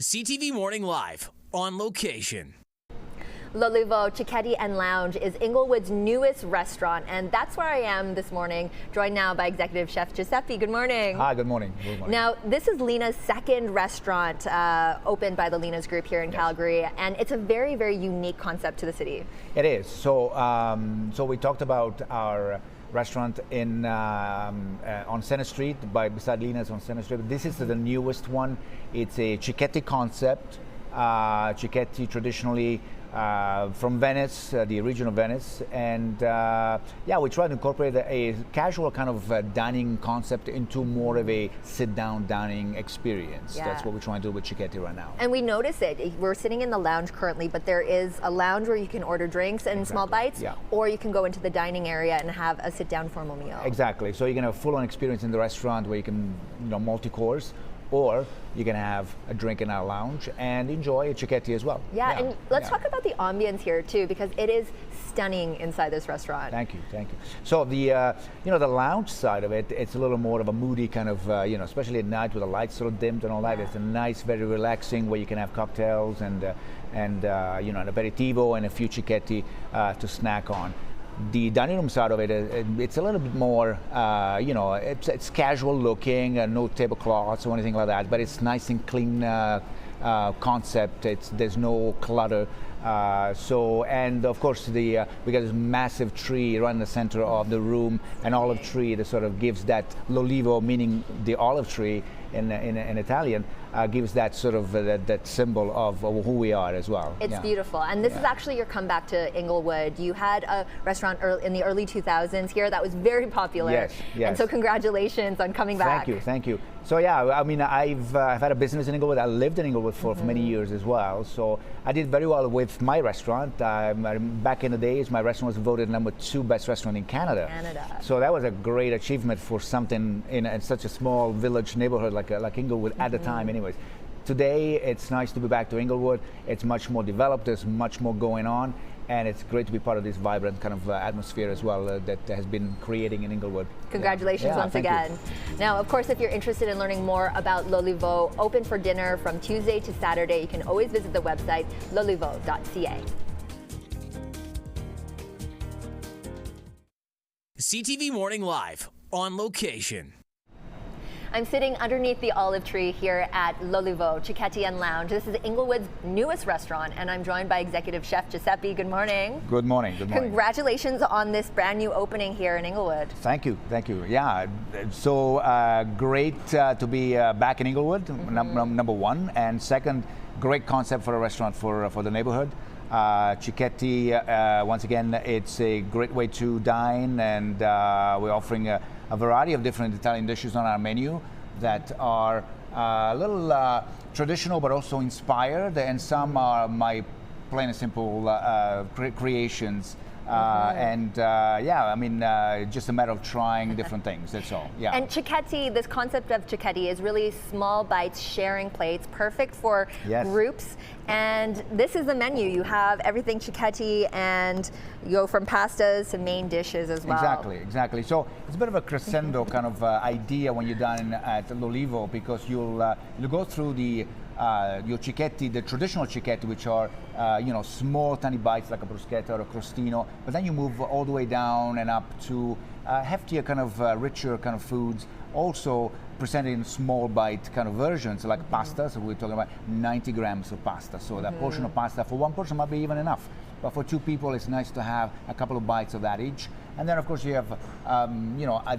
CTV Morning Live, on location. L'Olivo Cicchetti and Lounge is Inglewood's newest restaurant, and that's where I am this morning, joined now by Executive Chef Giuseppe. Good morning. Hi, good morning. Good morning. Now, this is Lena's second restaurant opened by the Lena's Group here in Calgary, and it's a very, very unique concept to the city. It is. So we talked about our restaurant in on Center Street, beside Lena's on Center Street. This is the newest one. It's a Cicchetti concept. Cicchetti traditionally from Venice, the original Venice, and we try to incorporate a casual kind of dining concept into more of a sit-down dining experience. Yeah. That's what we're trying to do with Cicchetti right now. And we notice it. We're sitting in the lounge currently, but there is a lounge where you can order drinks and small bites, or you can go into the dining area and have a sit-down formal meal. Exactly. So you can have a full-on experience in the restaurant where you can, multi-course, or you can have a drink in our lounge and enjoy a Cicchetti as well. Yeah, and let's talk about the ambience here too, because it is stunning inside this restaurant. Thank you. So the the lounge side of it, it's a little more of a moody kind of especially at night with the lights sort of dimmed and all that. It's a nice, very relaxing where you can have cocktails and an aperitivo and a few Cicchetti to snack on. The dining room side of it, it's a little bit more, it's casual looking, no tablecloths or anything like that, but it's nice and clean concept. There's no clutter. And of course we got this massive tree right in the center of the room, an olive tree that sort of gives that l'olivo, meaning the olive tree in Italian, gives that sort of that symbol of who we are as well. It's beautiful, and this is actually your comeback to Inglewood. You had a restaurant in the early 2000s here that was very popular. Yes. And so congratulations on coming back. Thank you. So I mean, I've had a business in Inglewood. I lived in Inglewood for many years as well. So I did very well with my restaurant. Back in the days, my restaurant was voted #2 best restaurant in Canada. So that was a great achievement for something in such a small village neighborhood like Inglewood at the time. Anyways, today it's nice to be back to Inglewood. It's much more developed. There's much more going on. And it's great to be part of this vibrant kind of atmosphere as well that has been creating in Inglewood. Congratulations once again. Now, of course, if you're interested in learning more about L'Olivo, open for dinner from Tuesday to Saturday, you can always visit the website lolivo.ca. CTV Morning Live, on location. I'm sitting underneath the olive tree here at L'Olivo Cicchetti and Lounge. This is Inglewood's newest restaurant, and I'm joined by Executive Chef Giuseppe. Good morning. Good morning. Congratulations on this brand new opening here in Inglewood. Thank you. Yeah, so great to be back in Inglewood, number one, and second, great concept for a restaurant for the neighborhood. Cicchetti, once again, it's a great way to dine, and we're offering a variety of different Italian dishes on our menu that are a little traditional but also inspired, and some are my plain and simple creations. Just a matter of trying different things, that's all. Yeah. And Cicchetti, this concept of Cicchetti is really small bites, sharing plates, perfect for groups. And this is the menu. You have everything Cicchetti, and you go from pastas to main dishes as well. Exactly. So it's a bit of a crescendo kind of idea when you dine at L'Olivo, because you'll go through your Cicchetti, the traditional Cicchetti, which are small tiny bites like a bruschetta or a crostino, but then you move all the way down and up to heftier kind of richer kind of foods, also presented in small bite kind of versions like pasta. So we're talking about 90 grams of pasta. So that portion of pasta for one person might be even enough. But for two people, it's nice to have a couple of bites of that each. And then, of course, you have,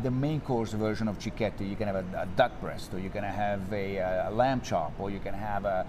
the main course version of Cicchetti. You can have a duck breast, or you can have a lamb chop, or you can have a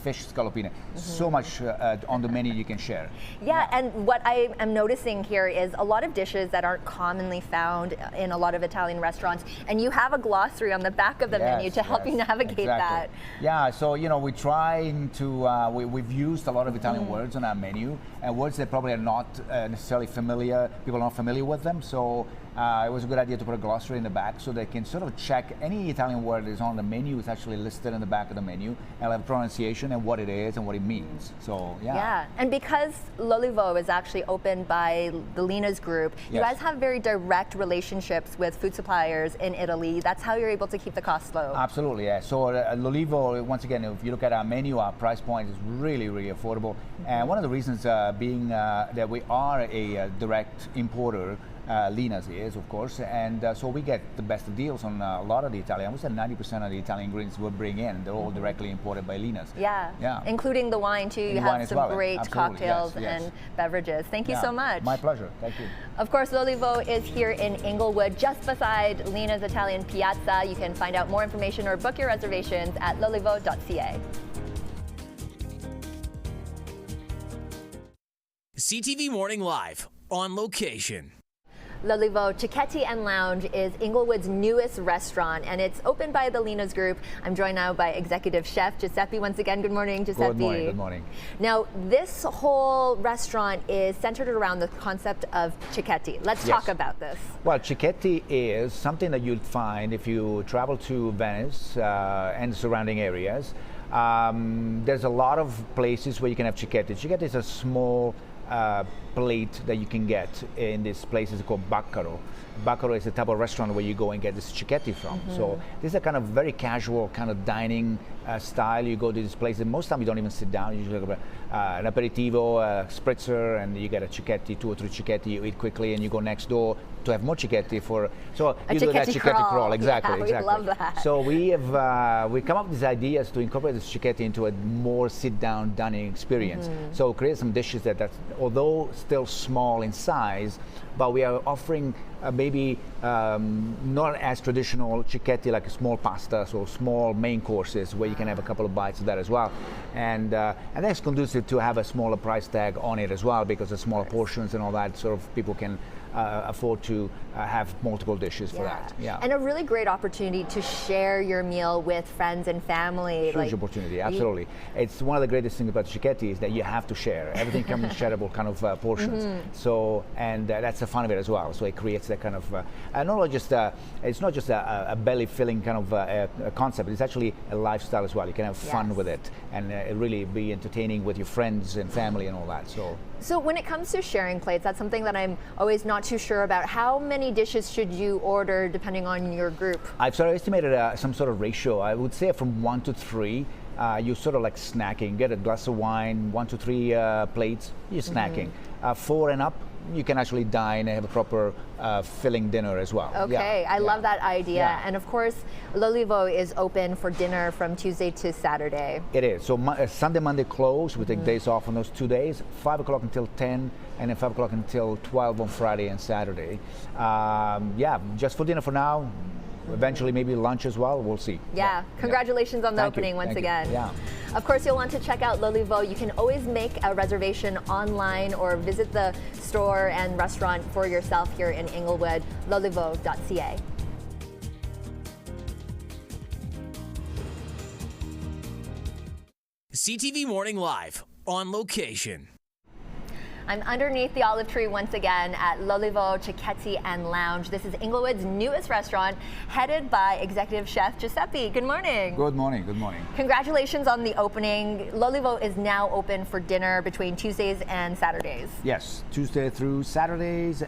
fish scallopine. So much on the menu you can share. Yeah, and what I am noticing here is a lot of dishes that aren't commonly found in a lot of Italian restaurants, and you have a glossary on the back of the menu to help you navigate that. Yeah, so we're trying to, we've used a lot of Italian words on our menu, and words that probably are not necessarily familiar, people are not familiar with them. So it was a good idea to put a glossary in the back so they can sort of check any Italian word that is on the menu is actually listed in the back of the menu. I'll have pronunciation and what it is and what it means. So yeah. Yeah, and because L'Olivo is actually opened by the Lina's group, you guys have very direct relationships with food suppliers in Italy. That's how you're able to keep the costs low. Absolutely, yeah. So L'Olivo, once again, if you look at our menu, our price point is really, really affordable. And one of the reasons being that we are a direct importer, Lina's is, of course, and so we get the best deals on a lot of the Italian. I would say 90% of the Italian ingredients we bring in, they're all directly imported by Lina's. Yeah, including the wine too. You have some great cocktails and beverages. Thank you so much. My pleasure, thank you. Of course, L'Olivo is here in Inglewood, just beside Lina's Italian Piazza. You can find out more information or book your reservations at lolivo.ca. CTV Morning Live, on location. L'Olivo Cicchetti and Lounge is Inglewood's newest restaurant, and it's opened by the Lina's Group. I'm joined now by Executive Chef Giuseppe. Once again, good morning, Giuseppe. Good morning, good morning. Now, this whole restaurant is centered around the concept of Cicchetti. Let's talk about this. Well, Cicchetti is something that you'd find if you travel to Venice and surrounding areas. There's a lot of places where you can have Cicchetti. Cicchetti is a small plate that you can get in this place is called Baccaro. Baccaro is the type of restaurant where you go and get this Cicchetti from. So this is a kind of very casual kind of dining style. You go to this place and most of the time you don't even sit down. You usually have an aperitivo, a spritzer, and you get a Cicchetti, 2 or 3 Cicchetti, you eat quickly and you go next door to have more Cicchetti for, so you do that Cicchetti crawl. Exactly, yeah, exactly. We love that. So we have we come up with these ideas to incorporate this Cicchetti into a more sit-down dining experience. So create some dishes that although still small in size, but we are offering maybe not as traditional Cicchetti like a small pasta, so small main courses where you can have a couple of bites of that as well, and that's conducive to have a smaller price tag on it as well because the smaller portions and all that sort of people can afford to have multiple dishes for that. Yeah, and a really great opportunity to share your meal with friends and family. Huge opportunity, absolutely. It's one of the greatest things about Cicchetti is that you have to share. Everything comes in shareable kind of portions. So, and that's the fun of it as well. So it creates that kind of, it's not just a belly filling kind of a concept. It's actually a lifestyle as well. You can have fun with it and really be entertaining with your friends and family and all that. So when it comes to sharing plates, that's something that I'm always not too sure about. How many dishes should you order depending on your group? I've sort of estimated some sort of ratio. I would say from 1 to 3. You sort of like snacking. Get a glass of wine, 1 to 3 plates. You're snacking. 4 and up, you can actually dine and have a proper filling dinner as well. Okay, I love that idea. And of course, L'Olivo is open for dinner from Tuesday to Saturday. It is. So Sunday, Monday closed. We take days off on those 2 days, 5 o'clock until 10, and then 5 o'clock until 12 on Friday and Saturday. Just for dinner for now. Eventually maybe lunch as well, we'll see. Congratulations on the opening once again. Of course, you'll want to check out L'Olivo. You can always make a reservation online or visit the store and restaurant for yourself here in Inglewood, lolivo.ca. CTV Morning Live, on location. I'm underneath the olive tree once again at L'Olivo Cicchetti and Lounge. This is Inglewood's newest restaurant, headed by Executive Chef Giuseppe. Good morning. Good morning, good morning. Congratulations on the opening. L'Olivo is now open for dinner between Tuesdays and Saturdays. Yes, Tuesday through Saturdays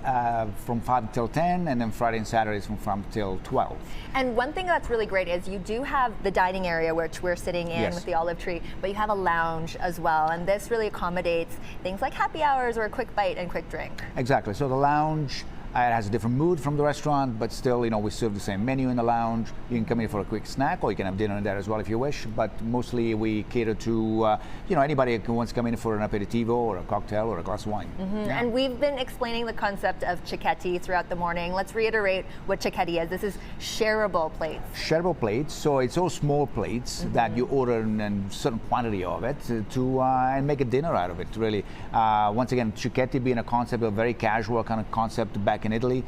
from 5 till 10, and then Friday and Saturdays from 5 till 12. And one thing that's really great is you do have the dining area which we're sitting in with the olive tree, but you have a lounge as well, and this really accommodates things like happy hours or a quick bite and quick drink. Exactly. So the lounge has a different mood from the restaurant, but still, we serve the same menu in the lounge. You can come in for a quick snack, or you can have dinner in there as well if you wish. But mostly we cater to, anybody who wants to come in for an aperitivo or a cocktail or a glass of wine. And we've been explaining the concept of Cicchetti throughout the morning. Let's reiterate what Cicchetti is. This is shareable plates. Shareable plates. So it's all small plates that you order in a certain quantity of it and make a dinner out of it. Really, once again, Cicchetti being a concept, a very casual kind of concept back back in Italy,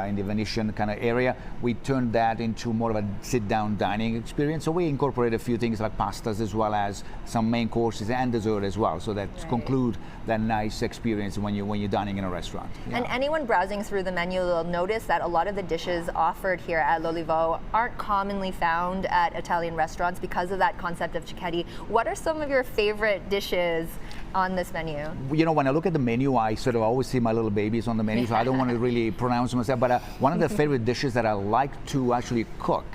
in the Venetian kind of area. We turned that into more of a sit-down dining experience. So we incorporated a few things like pastas as well as some main courses and dessert as well. So that conclude that nice experience when you're dining in a restaurant. Yeah. And anyone browsing through the menu will notice that a lot of the dishes offered here at L'Olivo aren't commonly found at Italian restaurants because of that concept of Cicchetti. What are some of your favorite dishes on this menu? You know, when I look at the menu, I sort of always see my little babies on the menu, so I don't want to really pronounce myself, but one of the favorite dishes that I like to actually cook,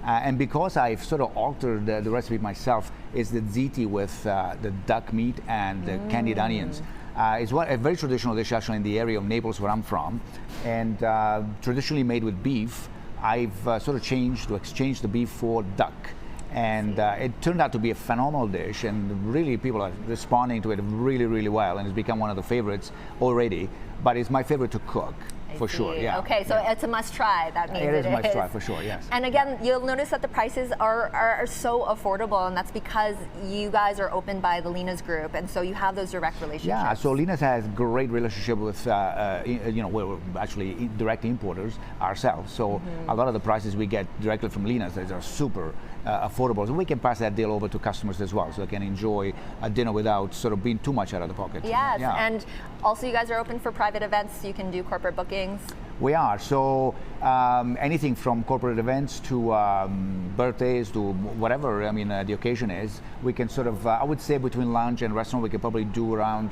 and because I've sort of altered the recipe myself, is the ziti with the duck meat and the candied onions. It's a very traditional dish actually in the area of Naples where I'm from, and traditionally made with beef. I've sort of exchanged the beef for duck. And it turned out to be a phenomenal dish, and really people are responding to it really, really well, and it's become one of the favorites already. But it's my favorite to cook. For sure, yeah. Okay, so it's a must-try. That means it is a must-try for sure, yes. And again, you'll notice that the prices are so affordable, and that's because you guys are opened by the Lina's Group, and so you have those direct relationships. Yeah, so Lina's has great relationship with, you know, we're actually direct importers ourselves. So a lot of the prices we get directly from Lina's are super affordable. So we can pass that deal over to customers as well, so they can enjoy a dinner without sort of being too much out of the pocket. Yes, and also you guys are open for private events. You can do corporate bookings. We are. So anything from corporate events to birthdays to whatever, I mean, the occasion is, we can sort of, I would say between lounge and restaurant, we could probably do around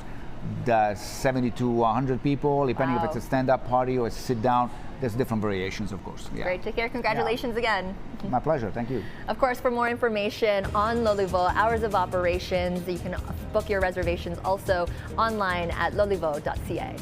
70 to 100 people, depending if it's a stand-up party or a sit-down. There's different variations, of course. Yeah. Great to hear. Congratulations again. My pleasure. Thank you. Of course, for more information on L'Olivo, hours of operations, you can book your reservations also online at lolivo.ca.